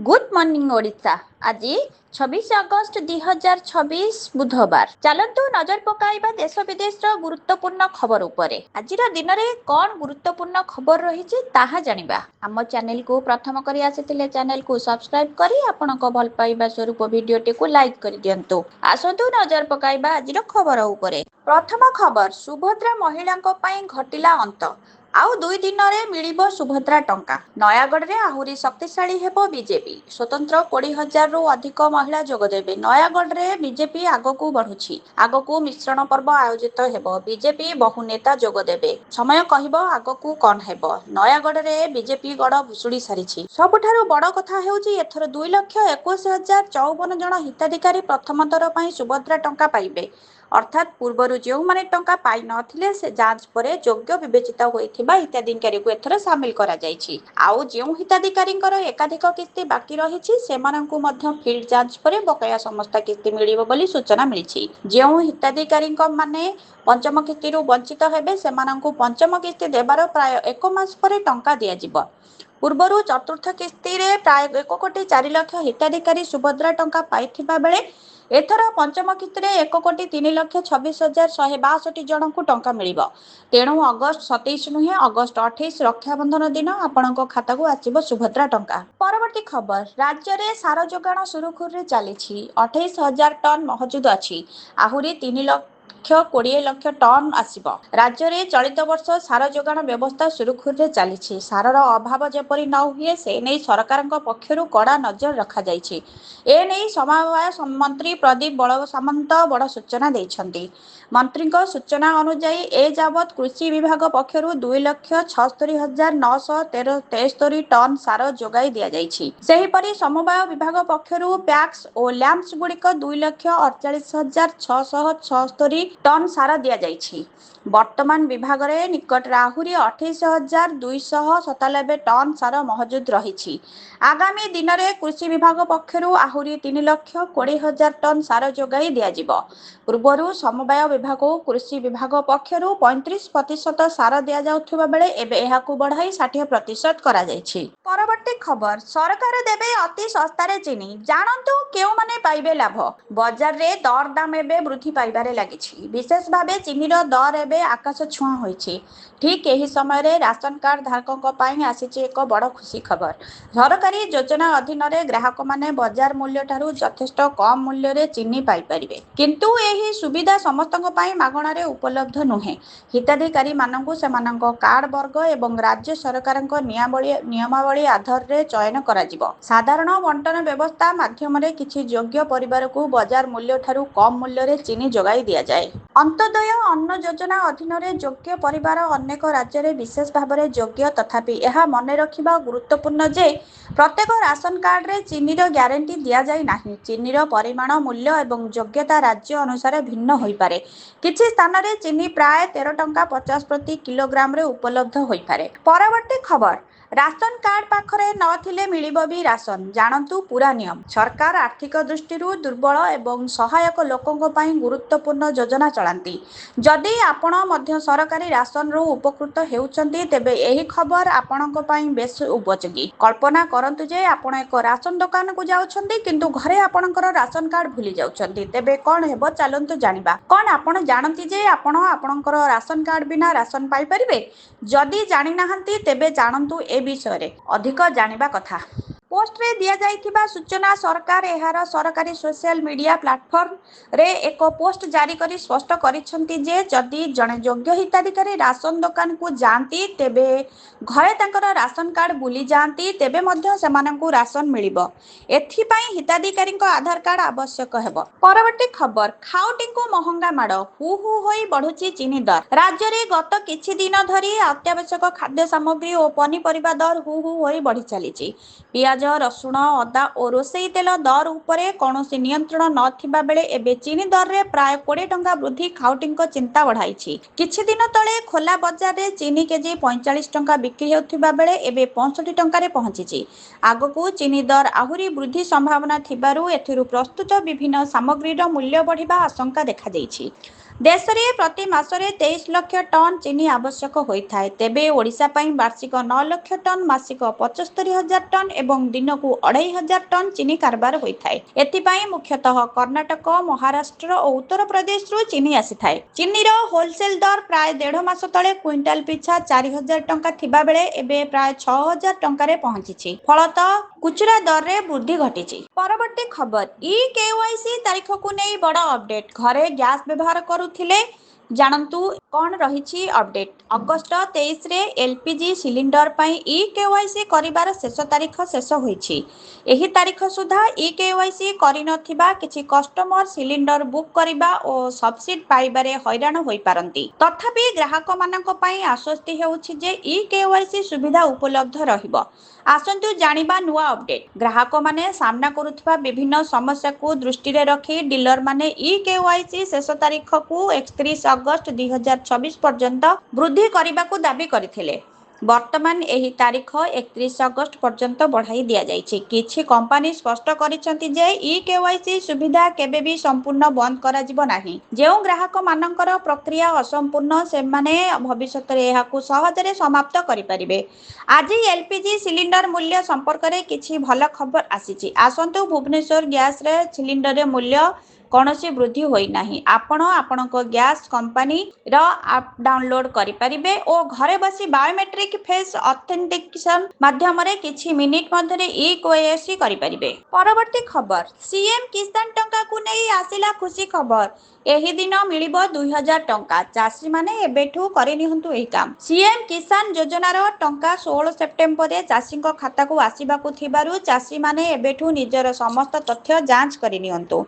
Good morning Odisha. आज 26 अगस्त 2026 बुधवार। चलतु नजर पकाइबा देश विदेश गुरुत्वपूर्ण खबर उपरे। आज दिन में कौन गुरुत्वपूर्ण खबर रही ताहा जानिबा। आम चैनल को प्रथम करी आसिथिले चैनल को सब्सक्राइब करी आपनक भल पाइबा स्वरूप वीडियोटी को लाइक करि दियंतु। आसतु नजर पकाइबा आज खबर उपरे। प्रथम खबर, सुभद्रा महिलांको पई घटिला अंत। आउ 2 दिन में मिलिबो सुभद्रा टंका। नयागढ़ रे आहुरी शक्तिशाली हेबो बीजेपी। स्वतंत्र 20,000 रु अधिक महिला जोगदेबे। नयागढ़ रे बीजेपी आगकू बढ़ुछि। आगकू मिश्रण पर्व आयोजित हेबो। बीजेपी बहु नेता जोगदेबे। समय कहिबो आगकू कोन हेबो। नयागढ़ रे बीजेपी गड़ भुसुड़ी सारिछि। सबठारु बड़ कथा हेउछि एथर 2,21,054 जन हिताधिकारी प्रथम थर पई सुभद्रा टंका पाइबे। अर्थात पूर्वर जो माने टंका पाई नथिले से जांच परे योग्य विवेचित होइथिबा हिताधिकारी को एथर शामिल करा जायछि। आउ जेउ हिताधिकारींकर एकाधिक किस्ती बाकी रहिछि सेमानंकु मध्य फील्ड जांच परे बकाया समस्त किस्ती मिलिबो बोली सूचना मिलिछि। जेउ हिताधिकारींक माने पंचम किस्ती रु वंचित हेबे सेमानंकु पंचम किस्ती देबार प्राय 1 मास परे टंका दिया जिवो। पूर्वरु चतुर्थ किस्ती रे प्राय 1,04,00,000 हिताधिकारी सुभद्रा टंका पाइथिबा बेले एथर पंचम किस्ती रे 1,03,26,162 जनकु टंका मिलिबो। तेणु अगस्त 27 नुहे अगस्त 28 रक्षाबंधन दिन आपणक खाता को आसीबो सुभद्रा टंका। परवर्ती खबर, राज्य रे सार जोगाण सुरुखुर रे चलिछि। 28,000 टन महजूद अछि। आहुरी 3,20,00,000 टन आसीबो। राज्य रे चलित वर्ष सार जोगाण व्यवस्था सुरुखुर रे चलिछि। सारर अभाव जेपरि न हुए से नै सरकारक पक्षरु कड़ा नजर रखा जायछि। ए नै समवाय मंत्री प्रदीप बड़ सामंत बड़ सूचना दैछन्ति। मंत्रीक सूचना अनुसार ए जावत कृषि विभाग पक्षरु 2,76,963 टन सार जोगाई दिया जायछि। सेहिपरि समवाय विभाग पक्षरु पैक्स और लैंप्स गुड़िक 2,48,676 टन सार दिया जायछि। वर्तमान विभाग रे निकट आहुरी 28,297 टन सार महजूद रही। आगामी दिन में कृषि विभाग पक्षरु आहुरी 3,20,000 टन सार जोगाई दिया जिवो। पूर्वरु समवाय विभाग को कृषि विभाग पक्षरु 35% सार दिया जाउथुबा बेले एबे एहाकू बढ़ाई 60% करा जायछि। परवर्ती खबर, सरकार देबे अति सस्तारे चीनी। जानंतु केउ माने पाइबे लाभ। बाजार रे दर दाम एबे वृद्धि पाइबारे लागिछि। विशेष भाबे चीनीर दर एबे आकाश छुआ होइछि। ठीक एही समय रे राशन कार्ड धारकक पई आसीछि एक बड़ खुशी खबर। सरकारी योजना अधीन रे ग्राहक माने बाजार मूल्य ठारू यथेष्ट कम मूल्य रे चीनी पाई परिबे। किंतु एही सुविधा समस्तक पई मागणा रे उपलब्ध नुहे। हिताधिकारी माननकु सेमानक कार्ड वर्ग एवं राज्य सरकारक नियमावली आधार रे चयन करा जिवो। साधारण बंटन व्यवस्था माध्यम रे किछि योग्य परिवार को बाजार मूल्य ठारू कम मूल्य रे चीनी जोगाई दिया जाए। अंत्योदय अन्न योजना अधीन रे योग्य परिवार अनेक राज्य रे विशेष भाव रे योग्य। तथापि यह मने रखिबा गुरुत्वपूर्ण जे प्रत्येक राशन कार्ड रे चीनीर ग्यारंटी दिया जाय नाही। चीनीर परिमाण मूल्य एवं योग्यता राज्य अनुसार भिन्न होई पारे। किछि स्थान रे चीनी प्राय 13 टंका 50 प्रति किलोग्राम रे उपलब्ध होई पारे। परवर्ती खबर, राशन कार्ड पाखरे नथिले मिलिबो भी राशन। जानंतु पूरा नियम। सरकार आर्थिक दृष्टिरू दुर्बल एवं सहायक लोकंक पई गुरुत्वपूर्ण योजना चलांती। जदि आपण मध्य सरकारी राशन रू उपकृत हेउचंती तेबे एही खबर आपणक पई बेस उपयोगी। कल्पना करंतु जे आपण एक राशन दुकान को जाउछंती किंतु घरे आपणकर राशन कार्ड भूली जाउछंती। तेबे कोन हेबो चलंतु जानिबा। कोन आपण जानंती जे आपण आपणकर राशन कार्ड बिना राशन पाई परिबे? जदि जानि नाहंती तेबे जानंतु ए विषय रे अधिक जानिबा कथा। पोस्ट रे दिया जाइथिबा सूचना, सरकार एहार सरकारी सोशल मीडिया प्लेटफॉर्म रे एक पोस्ट जारी करी स्पष्ट करिसंती जे जदि जने योग्य हिताधिकारी राशन दुकान को जानती तेबे घरे तांकर राशन कार्ड भूली जानती तेबे मध्य सेमानंकु राशन मिलिबो। एथि पई हिताधिकारी आधार कार्ड आवश्यक हेबो। परवर्ती खबर, खाउटींको महंगा माड़ हु हु होई बढ़ुची चीनी दर। राज्य रे गत किछि दिन धरी अत्यावश्यक खाद्य सामग्री और पनीपरिबा दर हु हु होई बढ़ी चलीछि। पियाज, रसुण, अदा और रोसई तेल दर उपरे कौनसी नियंत्रण नथिबा बेले एबे चीनी दर रे प्राय 20 टंका वृद्धि खाउटींको चिंता बढ़ाइछि। किछि दिन तळे खोला बाजार रे चीनी केजी 45 टंका बिक्री हेउथिबा बेले एबे 65 टंका रे पहुंचिछि। आगकू चीनी दर आहुरी वृद्धि संभावना थिबारु एथिरु प्रस्तुत विभिन्न सामग्रीर मूल्य बढ़िबा आशंका देखा दैछि। देश में प्रति मासरे 23 लाख टन चीनी आवश्यक होता है। तेबे ओडिशा पई वार्षिक 9 लाख टन, मासिक 75,000 टन एवं दिन को 2,500 टन चीनी कारबार होता है। एथिपाई मुख्यतः कर्णाटक, महाराष्ट्र और उत्तर प्रदेश रु चीनी आसी थाए। चीनी रो होलसेल दर प्राय 1.5 मास तले क्विंटाल पिछा 4,000 टंका थिबा बेले एबे प्राय 6,000 टंका पहुंची। फलतः खुचरा दर रे वृद्धि घटी। परवर्ती खबर ई केवाईसी तारीख को नहीं बड़ अपडेट। घरे गैस व्यवहार करुथिले जानतु कौन रही अपडेट। अगस्ट 23 रे एलपीजी सिलिंडर पई ई केवाईसी करिवार शेष तारीख शेष होईछि। एही तारीख सुधा ई केवाईसी करि नथिबा किछि कस्टमर सिलिंडर बुक करिबा और सब्सिडी पाइबारे हैरान होई पारंती। तथापि ग्राहक मानक पई आश्वस्ति हेउछि जे ई केवाईसी सुविधा उपलब्ध रहिबो। आसंतु जानिबा नुआ अपडेट। ग्राहक माने सामना करुथबा विभिन्न समस्या को दृष्टि रे रखी डीलर माने ई केवाईसी शेष तारीख को 31 अगस्त 2026 पर्यंत वृद्धि करने दाबी करथिले। वर्तमान एही तारीख 31 अगस्त पर्यंत बढ़ाई दिया जाइछि। किछि कंपनी स्पष्ट करिसंति जे ई केवाईसी सुविधा केबे भी संपूर्ण बंद करा जिवो नाही। जेउ ग्राहक मानकर प्रक्रिया असंपूर्ण से माने भविष्यत रे एहाकु सहजरे समाप्त करि परिबे। आज एलपीजी सिलिंडर मूल्य संपर्क रे किछि भल खबर आसीछि। आसंतु भुवनेश्वर गैस रे सिलिंडर रे मूल्य कौनसी वृद्धि होई नाही। आपण आपणको गैस कंपनी रो ऐप डाउनलोड करि परिबे और घरे बसी बायोमेट्रिक फेस ऑथेंटिकेशन माध्यम रे किछि मिनिट मध्य ई केवाईसी करि परिबे। परवर्ती खबर सीएम किसान टंका को नहीं आसिला खुशी खबर। एही दिन मिलिबो 2000 टंका। चाषी माने एबेठू करि निहंतु एही काम। सीएम किसान योजना रो टंका 16 सेप्टेम्बर रे चाषी को खाता को आसीबाकू थिबारु चाषी माने एबेठू निजर समस्त तथ्य जांच करि निहंतु।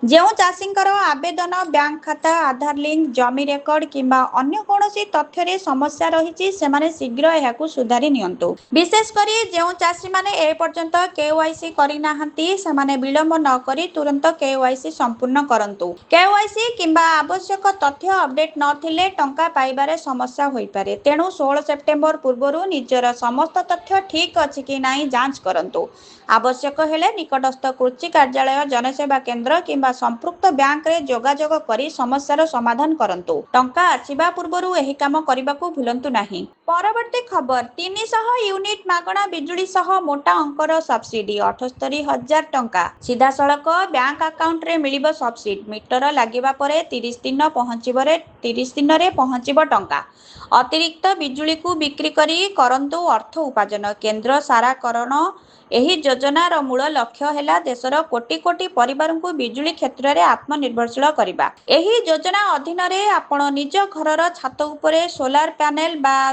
जो चाषींकर आवेदन बैंक खाता, आधार लिंक, जमी रेकर्ड किंबा अन्य कौनसी तथ्य रे समस्या रही सेमाने शीघ्र एहाकू सुधारी नियंतु। विशेष करी जो चाषी माने ए पर्यंत केवाईसी करि नाहंती सेमाने विलंब न करी तुरंत केवाईसी संपूर्ण करंतु। केवाईसी किंबा आवश्यक तथ्य अपडेट नथिले टंका पाइबारे समस्या होई पारे। तेणु 16 सेप्टेम्बर पूर्वरु निजर समस्त तथ्य ठीक अछि कि नाही जांच करंतु। आवश्यक हेले निकटस्थ कृषि कार्यालय, जनसेवा केंद्र किंबा संपृक्त बैंक रे जोगाजोग करी समस्यार समाधान करंतु। टंका आसीबा पूर्वरु एही काम करिबाकू भूलंतु नाही। परवर्ती खबर 300 यूनिट मागणा बिजुली सह मोटा अंकर सब्सिडी 78,000 टंका। सीधा सड़क बैंक अकाउंट रे मिलिबो सब्सिडी। मीटर लागिबा परे 30 दिन रे पहुंचिबो टंका। अतिरिक्त बिजुली को बिक्री करी करंतु अर्थ उपार्जन। केंद्र सारा करण एही योजनार मूल लक्ष्य हेला देशर कोटी कोटी परिवार को बिजुली क्षेत्र में आत्मनिर्भरशील करबा। एही योजना अधीन रे आपण निज घरर छात उपरे सोलार पैनल बा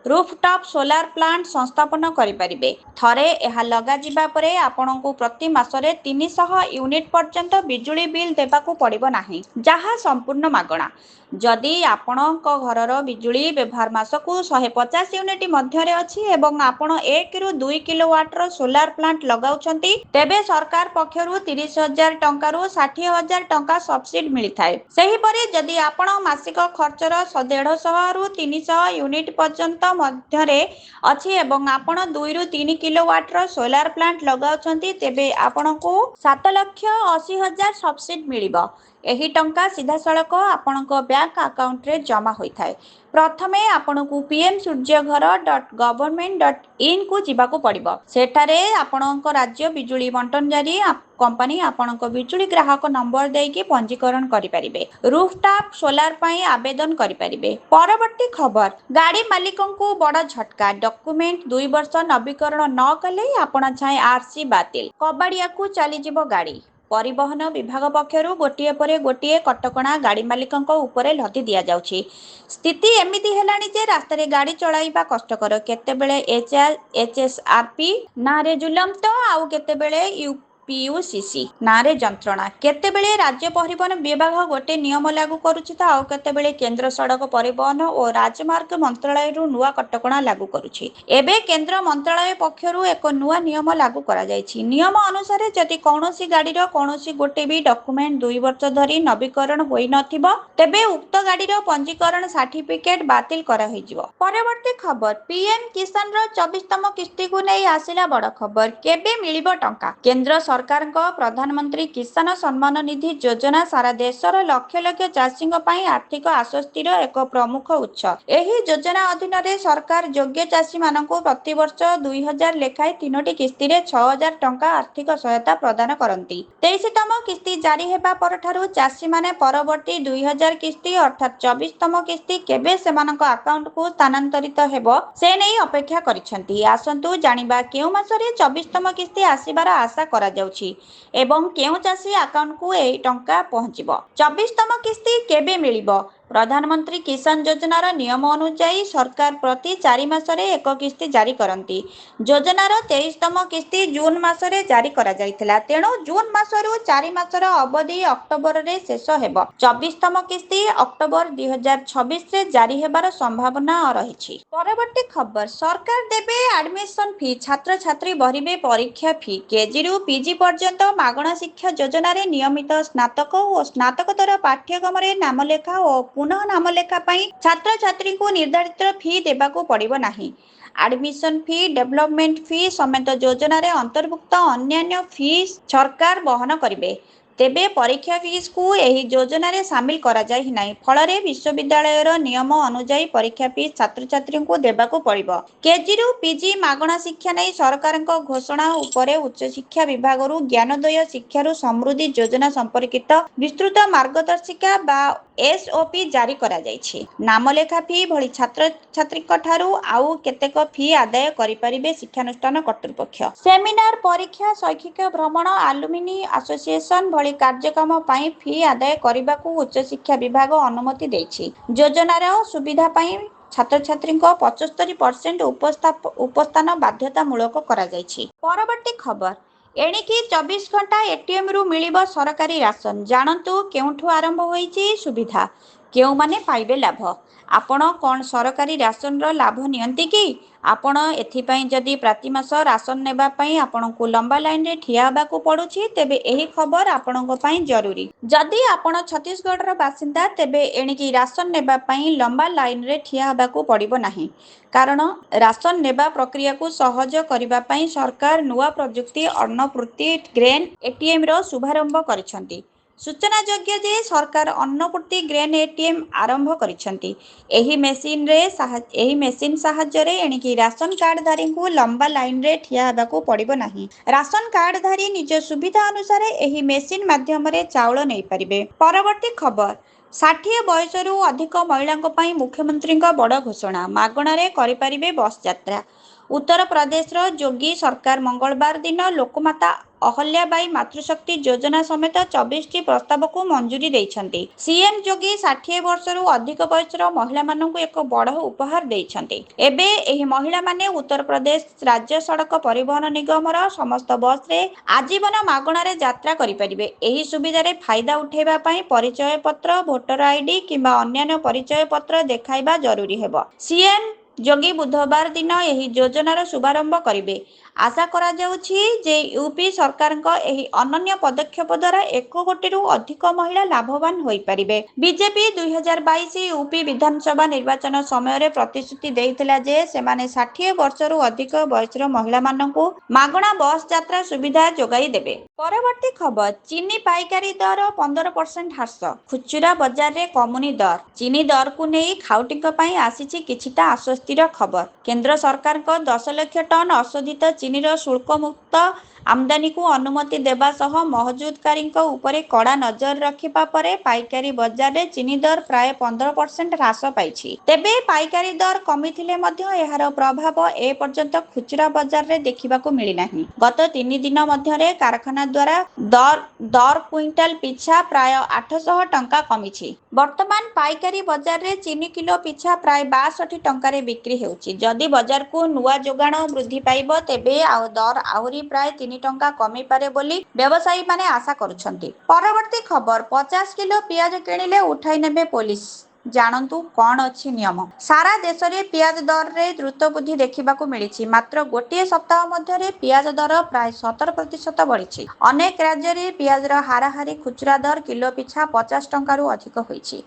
रूफटॉप सोलार प्लांट संस्थापन करि परिबे। थरे एहा लगा जिबा परे आपणको प्रति मासरे 300 यूनिट पर्यंत बिजुली बिल देबाकू पड़िबो नाही, जहा संपूर्ण मागणा। जदि आपणको घरर बिजुली व्यवहार मासकू 150 यूनिट मध्य रे अछि एवं आपण 1 रु 2 किलोवाट रो सोलार प्लांट लगाउछंती तेबे सरकार पक्षरु 30,000 टंका रु 60,000 टंका सब्सिडी मिलिथाय। सेही परे जदि आपण मासिक खर्चर 150 रु 300 यूनिट पर्यंत मध्य रे अछि एवं आपण 2 रु 3 किलोवाट रो सोलार प्लांट लगाउछंती तेबे आपणको 7,80,000 सब्सिडी मिलिबो। एही टंका सीधा सड़क आपणको बैंक अकाउंट रे जमा होइथाय। प्रथमे आपणको pmsuryaghar.government.in को जिबाको पड़िबो। सेठारे आपणको राज्य बिजुली बंटन जारी कंपनी आपणको बिजुली ग्राहक नंबर देकी पंजीकरण करि परिबे। रूफटॉप सोलार पई आवेदन करि परिबे। परवर्ती खबर गाड़ी मालिकन को बड़ झटका। डॉक्यूमेंट 2 वर्ष नवीकरण न कले आपण छाए आरसी बातिल। कबाड़िया को चली जिवो गाड़ी। परिवहन विभाग पक्षरु गोटिए परे गोटिए कटकणा गाड़ी मालिकन को ऊपर लदी दिया जाउछि। स्थिति एमिति हेलानी जे रास्ता रे गाड़ी चलाइबा कष्टकर। केतेबेले एचएसआरपी नारे जुलम तो आउ केतेबेले पीयूसीसी नारे जंत्रणा। केतेबेले राज्य परिवहन विभाग गोटे नियम लागू करुछि तो आउ केतेबेले केंद्र सड़क परिवहन और राजमार्ग मंत्रालय रु नुआ कटकणा लागू करुछि। एबे केंद्र मंत्रालय पक्षरु एक नुआ नियम लागू करा जायछि। नियम अनुसार जदि कौनसी गाड़ी रो कौनसी गोटे भी डॉक्यूमेंट 2 वर्ष धरी नवीकरण होई नथिबो तेबे उक्त गाड़ी रो पंजीकरण सर्टिफिकेट बातिल करा होइजिवो। परवर्ती खबर पीएम किसान रो 24तम किस्ती को नै आसिला बड़ खबर। केबे मिलिबो टंका। केंद्र सरकार प्रधानमंत्री किसान सम्मान निधि योजना सारा देशर लक्ष लक्ष चाषी आर्थिक आश्वस्तिर एक प्रमुख उत्स। एही योजना अधीन सरकार योग्य चाषी मानक प्रतिवर्ष 2000 लेखाएं 3टी किस्ती 6000 टंका आर्थिक सहायता प्रदान करती। 23तम किस्ती जारी हेबा परठारु चाषी माने परवर्ती 2000 किस्ती अर्थात 24तम किस्ती केबे सेमानक अकाउंट को स्थानांतरित हेबो से नहीं अपेक्षा करिसेंती। आसंतु जानिबा केउ मासरे 24तम किस्ती आसीबार आशा करा जाउछि एवं केउ चाषी अकाउंट को एही टंका पहुंचिबो। 24तम किस्ती केबे मिलिबो? प्रधानमंत्री किसान योजनार नियम अनुसार सरकार प्रति 4 मासरे एक किस्ती जारी करती। योजनार 23तम किस्ती जून मासरे जारी करा जायतिला, तेणु जून मासरु 4 मासर अवधि अक्टोबर रे शेष हेबो। 24तम किस्ती अक्टोबर 2026 रे जारी हेबार संभावना रहिछि। परवर्ती खबर, सरकार देबे एडमिशन फी, छात्र छात्री भरिबे परीक्षा फी। केजी रु पीजी पर्यंत मागणा शिक्षा योजना रे नियमित स्नातक और स्नातकोत्तर पाठ्यक्रम रे नामलेखा और पुनः नामलेखा पाई छात्र छात्री को निर्धारित फी देबाकू पड़िबो नाही। एडमिशन फी, डेवलपमेंट फी समेत योजना रे अंतर्भुक्त अन्यान्य फी सरकार वहन करिवे। तेबे परीक्षा फीस को एही योजना रे शामिल करा जाय नाही। फलरे विश्वविद्यालय रो नियम अनुसार परीक्षा फीस छात्र छात्री को देबाकू पड़िबो। केजी रु पीजी मागणा शिक्षा नै सरकारक घोषणा उपरे उच्च शिक्षा विभाग रु ज्ञानोदय शिक्षा रु समृद्धि योजना संपर्कित विस्तृत मार्गदर्शिका बा एसओपी जारी करा जायछि। नामलेखा फी भली छात्र छात्री ठारू आउ केतेक फी आदाय करि परिबे शिक्षानुष्ठान कर्तृपक्ष। सेमिनार, परीक्षा, शैक्षिक भ्रमण, आलुमिनी एसोसिएशन भली कार्यक्रम पाई फी आदाय करिबाकू उच्च शिक्षा विभाग अनुमति दैछि। योजनार सुविधा पाई छात्र छात्री 75% उपस्थान बाध्यतामूलक करा जायछि। परवर्ती खबर, एणिकी 24 घंटा एटीएम रु मिलिबो सरकारी राशन। जानतु केउठु आरंभ होईछि सुविधा, केउ माने पाइबे लाभ। आपण कोन सरकारी राशन रो लाभ नियंती कि? आपण एथिपाई जदि प्रति मास राशन नेबा पाई आपणको लंबा लाइन रे ठिया हेबाकू पड़ुछि, तेबे एही खबर आपणको पाई जरूरी। जदि आपण छत्तीसगढ़ रो बासिंदा, तेबे एणिकी राशन नेबा पाई लंबा लाइन रे ठिया हेबाकू पड़िबो नाही। कारण राशन नेबा प्रक्रिया को सहज करिबा पाई सरकार नुआ प्रजुक्ति अन्नपूर्ति ग्रेन एटीएम रो शुभारंभ करिसंती। सूचना योग्य जे सरकार अन्नपूर्ति ग्रेन एटीएम आरंभ करिसंती। एही मेसिन साहाय्य रे एणिकी राशन कार्डधारी को लंबा लाइन रे ठिया हेबाकू पड़िबो नाही। राशन कार्डधारी निज सुविधा अनुसार एही मेसिन माध्यम रे चाउल नै परिबे। परवर्ती खबर, 60 बयसरु अधिक महिलांको पाई मुख्यमंत्री बड़ घोषणा, मागणारे करिपारिबे बस यात्रा। उत्तर प्रदेश रो योगी सरकार मंगलवार दिन लोकमाता अहल्याबाई मातृशक्ति योजना समेत 24टी प्रस्ताव को मंजूरी देइछन्ती। सीएम योगी 60 वर्षरु अधिक बयसर महिला माननकु एक बड़ उपहार देइछन्ती। एबे एही महिला माने उत्तर प्रदेश राज्य सड़क परिवहन निगम रो समस्त बस रे आजीवन मागणारे यात्रा करिपारिबे। एही सुविधा रे फायदा उठेबा पई परिचय पत्र, वोटर आईडी किंबा अन्य परिचय पत्र देखाइबा जरूरी हेबो। सीएम योगी बुधवार दिन एही योजनार शुभारंभ करिबे। आशा करा जाउछि जे यूपी सरकार एही अनन्य पदक्षेप द्वारा 1 कोटी अधिक महिला लाभवान होई परिबे। बीजेपी 2022 यूपी विधानसभा निर्वाचन समय रे प्रतिश्रुति देइथिला जे सेमाने 60 वर्षरु अधिक बयसर महिला माननकु मागणा बस यात्रा सुविधा जोगाई देबे। परवर्ती खबर, चीनी पाइकारी दर 15% ह्रास, खुचुरा बाजार रे कमुनी दर। चीनी दर को नहीं खाउटिक पई आसीछि किछिटा आश्वस्तिर खबर। केंद्र सरकार 10 लाख टन अशोधित चीनीर शुल्क मुक्त आमदानी को अनुमति देबा सह महजुदकारी उपरे कड़ा नजर रखिबा परे पाइकारी बाजार रे चीनी दर प्राय 15% ह्रास पाइछि। तेबे पाइकारी दर कमिथिले मध्य एहार प्रभाव ए पर्यंत खुचुरा बाजार रे देखिबाकू मिली नाही। गत 3 दिन मध्य रे कारखाना द्वारा दर क्विंटाल पिछा प्राय 800 टंका कमिछि। वर्तमान पाइकारी बाजार रे चीनी किलो पिछा प्राय 62 टंका रे बिक्री हेउछि। जदि बाजार को नुआ जोगाण वृद्धि पाइबो तेबे दर आहुरी प्राय 3 टंका कमी पारे बोली व्यवसायी माने आशा करुछन्ति। परवर्ती खबर, 50 किलो पियाज किनिले उठाई नेबे पुलिस। जानतु कौन अच्छी नियम। सारा देश में पियाज दर रे द्रुत वृद्धि देखा मिली। मात्र गोटे सप्ताह मध्य पियाज दर प्राय 17% बढ़ी। अनेक राज्य में पियाजर हाराहारी खुचुरा दर किलो पिछा 50 टंका अधिक होईछि।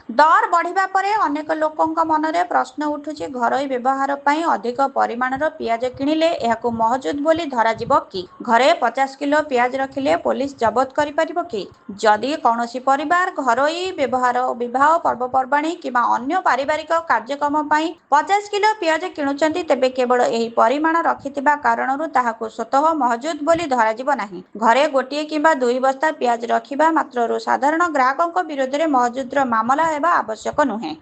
दर बढ़िबा परे अनेक लोकଙ୍କ मनरे प्रश्न उठुछि घरोई व्यवहार ପାଇଁ ଅଧିକ ପରିମାଣର ପିଆଜ କିଣିଲେ ଏହାକୁ ମହଜୁଦ ବୋଲି ଧରାଯିବ କି? ଘରେ 50 କିଲୋ ପିଆଜ ରଖିଲେ ପୋଲିସ ଜବତ କରିପାରିବ କି? ଯଦି କୌଣସି ପରିବାର ଘରୋଇ ବ୍ୟବହାର ବିବାହ ପର୍ବପର୍ବାଣୀ କିମ୍ବା ଅନ୍ୟ ପାରିବାରିକ କାର୍ଯ୍ୟକ୍ରମ ପାଇଁ 50 କିଲୋ ପିଆଜ କିଣୁଛନ୍ତି ତେବେ କେବଳ ଏହି ପରିମାଣ ରଖିଥିବା କାରଣରୁ ତାହାକୁ ସ୍ୱତଃ ମହଜୁଦ ବୋଲି ଧରାଯିବ ନାହିଁ। ଘରେ ଗୋଟିଏ କିମ୍ବା 2 ବସ୍ତା ପିଆଜ ରଖିବା ମାତ୍ରରୁ ସାଧାରଣ ଗ୍ରାହକଙ୍କ ବିରୋଧରେ ମହଜୁଦର ମାମଲା ହେବା ଆବଶ୍ୟକ ନୁହେଁ।